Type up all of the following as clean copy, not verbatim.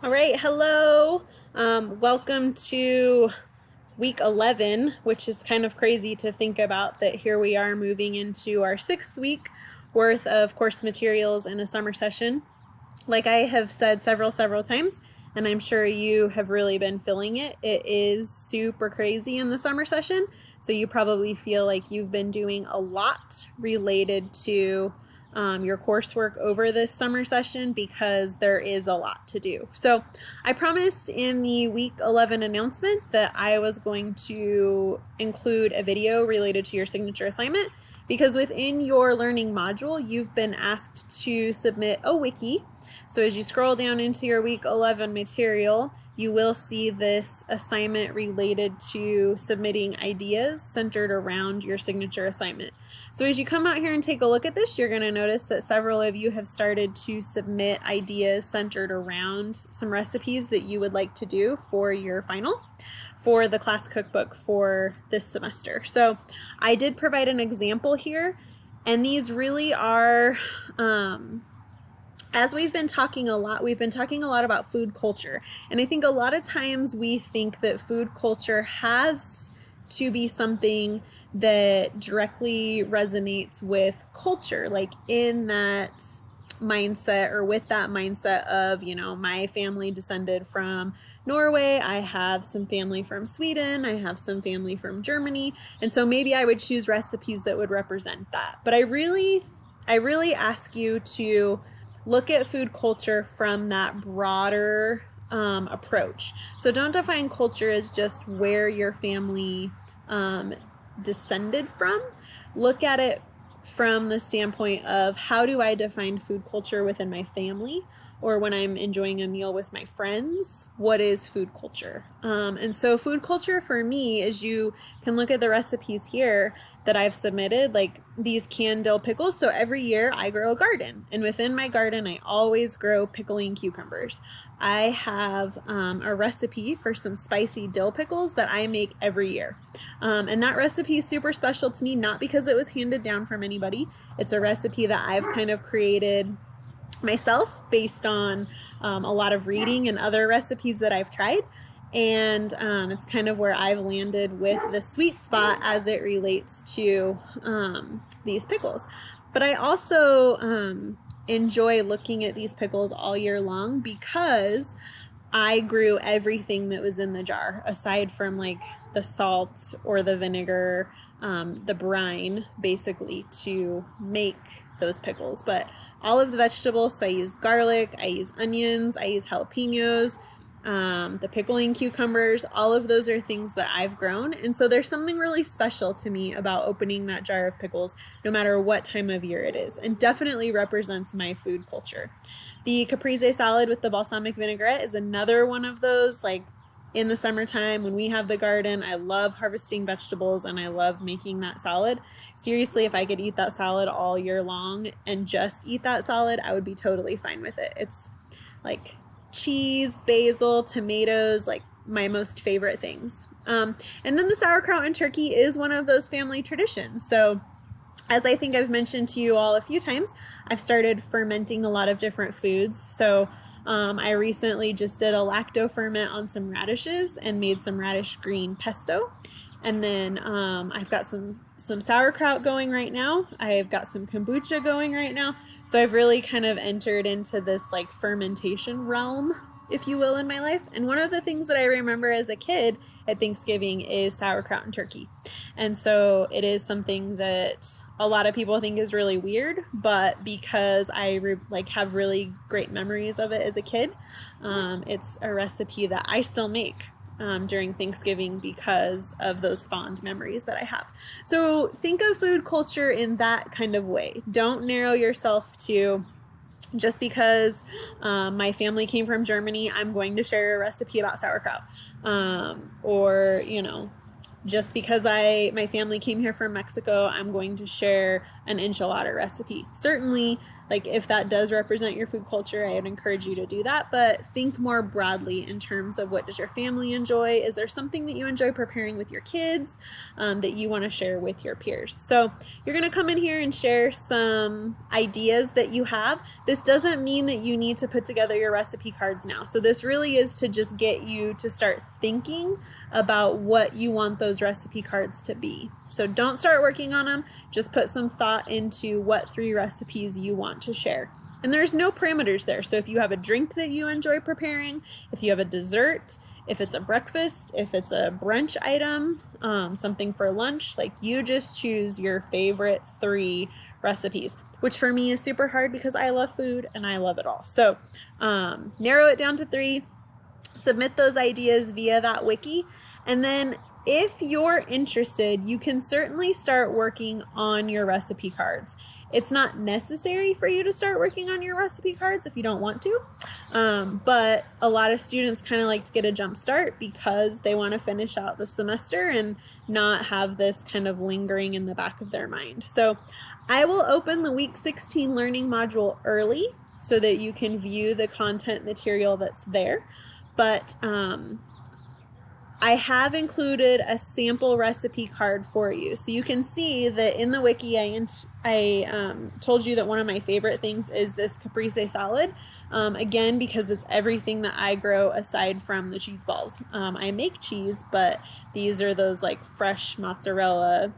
All right, hello. Welcome to week 11, which is kind of crazy to think about that here we are moving into our 6th week worth of course materials in a summer session. Like I have said several times, and I'm sure you have really been feeling it, it is super crazy in the summer session. So you probably feel like you've been doing a lot related to your coursework over this summer session because there is a lot to do. So I promised in the week 11 announcement that I was going to include a video related to your signature assignment because within your learning module, you've been asked to submit a wiki. So as you scroll down into your week 11 material, you will see this assignment related to submitting ideas centered around your signature assignment. So as you come out here and take a look at this, you're going to notice that several of you have started to submit ideas centered around some recipes that you would like to do for your final for the class cookbook for this semester. So I did provide an example here, and these really are as we've been talking a lot about food culture. And I think a lot of times we think that food culture has to be something that directly resonates with culture, like in that mindset or with that mindset of, my family descended from Norway, I have some family from Sweden, I have some family from Germany, and so maybe I would choose recipes that would represent that. But I really ask you to look at food culture from that broader approach. So don't define culture as just where your family descended from. Look at it from the standpoint of how do I define food culture within my family, or when I'm enjoying a meal with my friends, what is food culture? And so food culture for me, as you can look at the recipes here that I've submitted, like these canned dill pickles. So every year I grow a garden, and within my garden I always grow pickling cucumbers. I have a recipe for some spicy dill pickles that I make every year. And that recipe is super special to me, not because it was handed down from anybody. It's a recipe that I've kind of created myself based on a lot of reading and other recipes that I've tried. And it's kind of where I've landed with the sweet spot as it relates to these pickles. But I also enjoy looking at these pickles all year long because I grew everything that was in the jar aside from like the salt or the vinegar, the brine, basically, to make those pickles. But all of the vegetables, so I use garlic, I use onions, I use jalapenos, the pickling cucumbers, all of those are things that I've grown. And so there's something really special to me about opening that jar of pickles, no matter what time of year it is, and definitely represents my food culture. The caprese salad with the balsamic vinaigrette is another one of those, like in the summertime when we have the garden, I love harvesting vegetables and I love making that salad. Seriously, if I could eat that salad all year long and just eat that salad, I would be totally fine with it. It's like cheese, basil, tomatoes, like my most favorite things. And then the sauerkraut and turkey is one of those family traditions. So as I think I've mentioned to you all a few times, I've started fermenting a lot of different foods. So I recently just did a lacto ferment on some radishes and made some radish green pesto. And then I've got some sauerkraut going right now. I've got some kombucha going right now. So I've really kind of entered into this like fermentation realm, if you will, in my life. And one of the things that I remember as a kid at Thanksgiving is sauerkraut and turkey. And so it is something that a lot of people think is really weird, but because I have really great memories of it as a kid, it's a recipe that I still make during Thanksgiving because of those fond memories that I have. So think of food culture in that kind of way. Don't narrow yourself to just because my family came from Germany, I'm going to share a recipe about sauerkraut. Or, just because my family came here from Mexico, I'm going to share an enchilada recipe. Certainly, like if that does represent your food culture, I would encourage you to do that, but think more broadly in terms of what does your family enjoy? Is there something that you enjoy preparing with your kids that you want to share with your peers? So you're going to come in here and share some ideas that you have. This doesn't mean that you need to put together your recipe cards now. So this really is to just get you to start thinking about what you want those recipe cards to be. So don't start working on them. Just put some thought into what 3 recipes you want to share. And there's no parameters there. So if you have a drink that you enjoy preparing, if you have a dessert, if it's a breakfast, if it's a brunch item, something for lunch, like you just choose your favorite 3 recipes, which for me is super hard because I love food and I love it all. So narrow it down to 3. Submit those ideas via that wiki. And then if you're interested, you can certainly start working on your recipe cards. It's not necessary for you to start working on your recipe cards if you don't want to. But a lot of students kind of like to get a jump start because they want to finish out the semester and not have this kind of lingering in the back of their mind. So I will open the week 16 learning module early so that you can view the content material that's there. But I have included a sample recipe card for you. So you can see that in the wiki, I told you that one of my favorite things is this caprese salad. Again, because it's everything that I grow aside from the cheese balls. I make cheese, but these are those like fresh mozzarella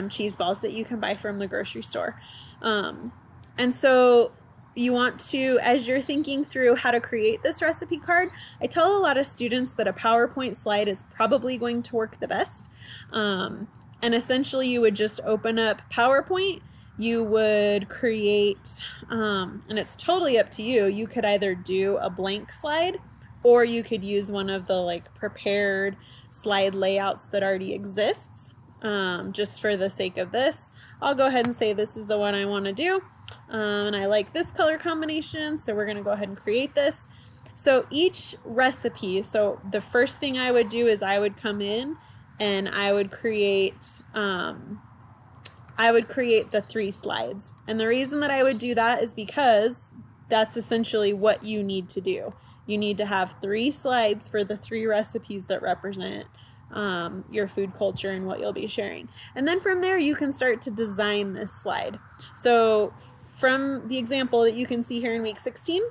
cheese balls that you can buy from the grocery store. And so you want to, as you're thinking through how to create this recipe card, I tell a lot of students that a PowerPoint slide is probably going to work the best. And essentially you would just open up PowerPoint, you would create, and it's totally up to you. You could either do a blank slide or you could use one of the like prepared slide layouts that already exists. Just for the sake of this, I'll go ahead and say this is the one I want to do. And I like this color combination, so we're going to go ahead and create this. So each recipe, so the first thing I would do is I would come in and I would create the 3 slides. And the reason that I would do that is because that's essentially what you need to do. You need to have 3 slides for the 3 recipes that represent your food culture and what you'll be sharing. And then from there, you can start to design this slide. So from the example that you can see here in week 16,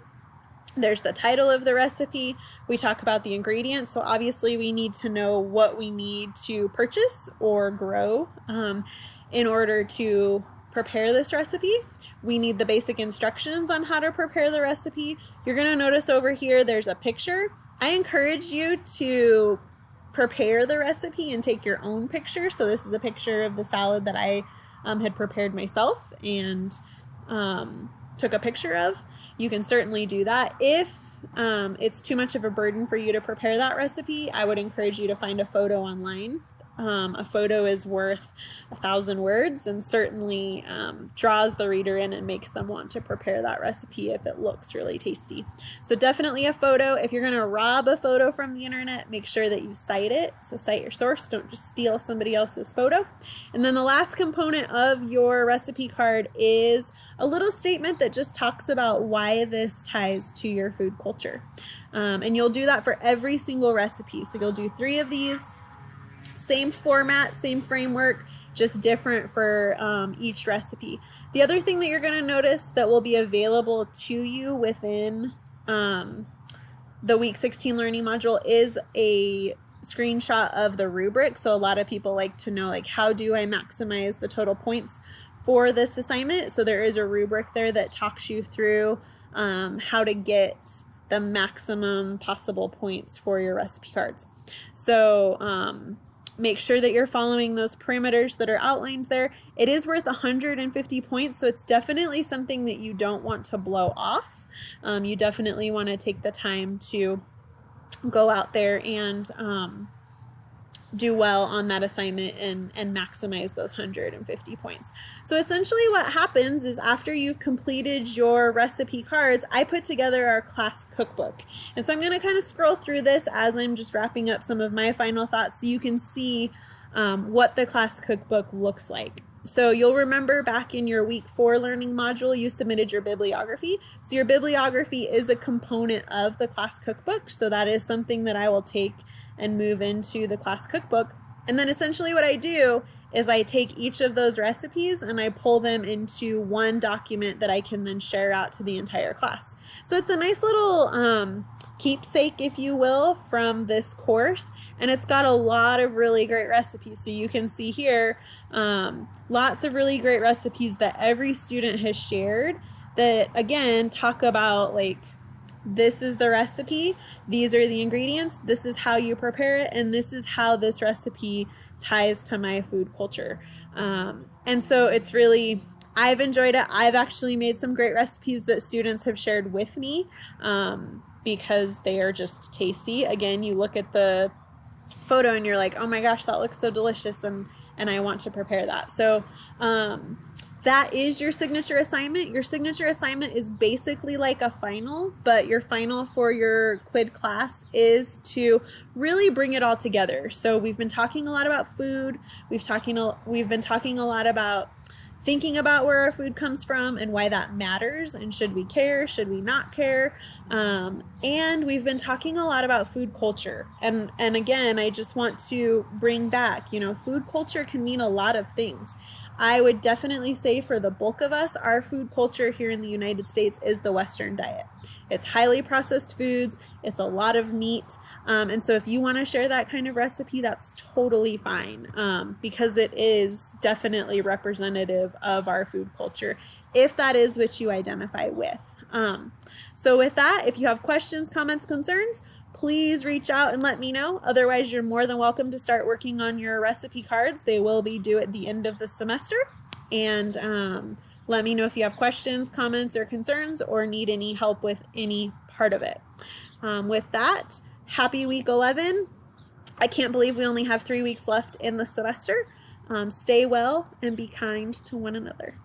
there's the title of the recipe. We talk about the ingredients. So obviously we need to know what we need to purchase or grow in order to prepare this recipe. We need the basic instructions on how to prepare the recipe. You're going to notice over here, there's a picture. I encourage you to prepare the recipe and take your own picture. So this is a picture of the salad that I had prepared myself and took a picture of. You can certainly do that. If it's too much of a burden for you to prepare that recipe, I would encourage you to find a photo online. A photo is worth 1,000 words and certainly draws the reader in and makes them want to prepare that recipe if it looks really tasty. So definitely a photo. If you're going to rob a photo from the internet, make sure that you cite it. So cite your source. Don't just steal somebody else's photo. And then the last component of your recipe card is a little statement that just talks about why this ties to your food culture. And you'll do that for every single recipe. So you'll do 3 of these. Same format, same framework, just different for each recipe. The other thing that you're going to notice that will be available to you within the week 16 learning module is a screenshot of the rubric. So a lot of people like to know, like, how do I maximize the total points for this assignment? So there is a rubric there that talks you through how to get the maximum possible points for your recipe cards. So make sure that you're following those parameters that are outlined there. It is worth 150 points, so it's definitely something that you don't want to blow off. You definitely want to take the time to go out there and do well on that assignment and maximize those 150 points. So essentially what happens is after you've completed your recipe cards, I put together our class cookbook. And so I'm going to kind of scroll through this as I'm just wrapping up some of my final thoughts so you can see what the class cookbook looks like. So you'll remember back in your week 4 learning module, you submitted your bibliography. So your bibliography is a component of the class cookbook. So that is something that I will take and move into the class cookbook. And then essentially what I do is I take each of those recipes and I pull them into one document that I can then share out to the entire class. So it's a nice little keepsake, if you will, from this course, and it's got a lot of really great recipes. So you can see here lots of really great recipes that every student has shared that, again, talk about like, this is the recipe, these are the ingredients, this is how you prepare it, and this is how this recipe ties to my food culture. And so it's really, I've enjoyed it. I've actually made some great recipes that students have shared with me because they are just tasty. Again, you look at the photo and you're like, oh my gosh, that looks so delicious, and I want to prepare that. So that is your signature assignment. Your signature assignment is basically like a final, but your final for your CWID class is to really bring it all together. So we've been talking a lot about food. We've been talking a lot about thinking about where our food comes from and why that matters, and should we care, should we not care, and we've been talking a lot about food culture, and again, I just want to bring back, food culture can mean a lot of things. I would definitely say for the bulk of us, our food culture here in the United States is the Western diet. It's highly processed foods, it's a lot of meat, and so if you want to share that kind of recipe, that's totally fine, because it is definitely representative of our food culture, if that is what you identify with. So with that, if you have questions, comments, concerns, please reach out and let me know. Otherwise, you're more than welcome to start working on your recipe cards. They will be due at the end of the semester. And let me know if you have questions, comments, or concerns, or need any help with any part of it. With that, happy week 11. I can't believe we only have 3 weeks left in the semester. Stay well and be kind to one another.